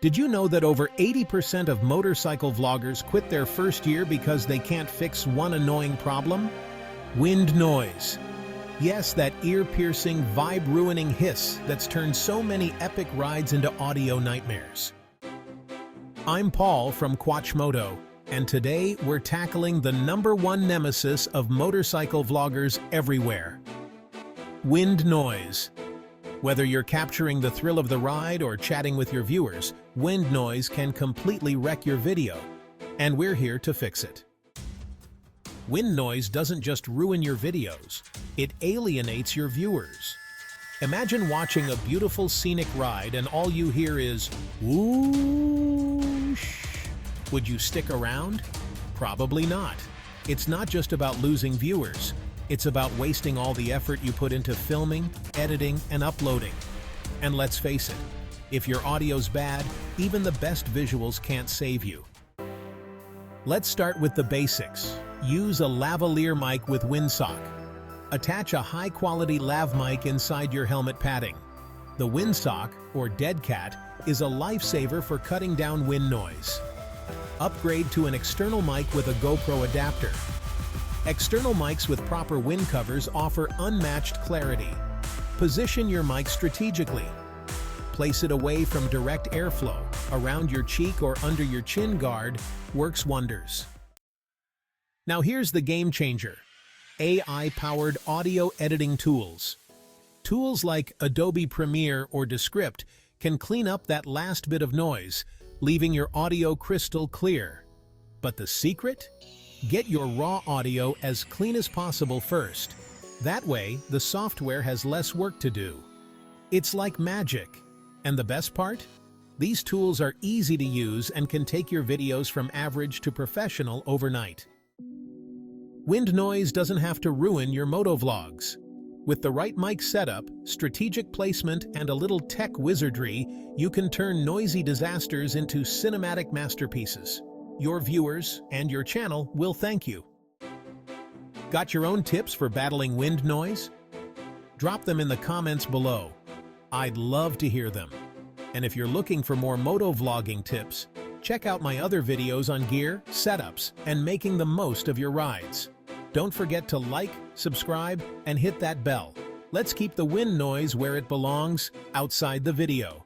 Did you know that over 80% of motorcycle vloggers quit their first year because they can't fix one annoying problem? Wind noise. Yes, that ear-piercing, vibe-ruining hiss that's turned so many epic rides into audio nightmares. I'm Paul from Moto, and today we're tackling the #1 nemesis of motorcycle vloggers everywhere: wind noise. Whether you're capturing the thrill of the ride or chatting with your viewers, wind noise can completely wreck your video, and we're here to fix it. Wind noise doesn't just ruin your videos, it alienates your viewers. Imagine watching a beautiful scenic ride and all you hear is whoosh. Would you stick around? Probably not. It's not just about losing viewers. It's about wasting all the effort you put into filming, editing, and uploading. And let's face it, if your audio's bad, even the best visuals can't save you. Let's start with the basics. Use a lavalier mic with windsock. Attach a high-quality lav mic inside your helmet padding. The windsock, or dead cat, is a lifesaver for cutting down wind noise. Upgrade to an external mic with a GoPro adapter. External mics with proper wind covers offer unmatched clarity. Position your mic strategically. Place it away from direct airflow. Around your cheek or under your chin guard works wonders. Now here's the game changer: AI-powered audio editing tools. Tools like Adobe Premiere or Descript can clean up that last bit of noise, leaving your audio crystal clear. But the secret? Get your raw audio as clean as possible first. That way, the software has less work to do. It's like magic. And the best part? These tools are easy to use and can take your videos from average to professional overnight. Wind noise doesn't have to ruin your motovlogs. With the right mic setup, strategic placement, and a little tech wizardry, you can turn noisy disasters into cinematic masterpieces. Your viewers and your channel will thank you. Got your own tips for battling wind noise? Drop them in the comments below. I'd love to hear them. And if you're looking for more motovlogging tips, check out my other videos on gear, setups, and making the most of your rides. Don't forget to like, subscribe, and hit that bell. Let's keep the wind noise where it belongs, outside the video.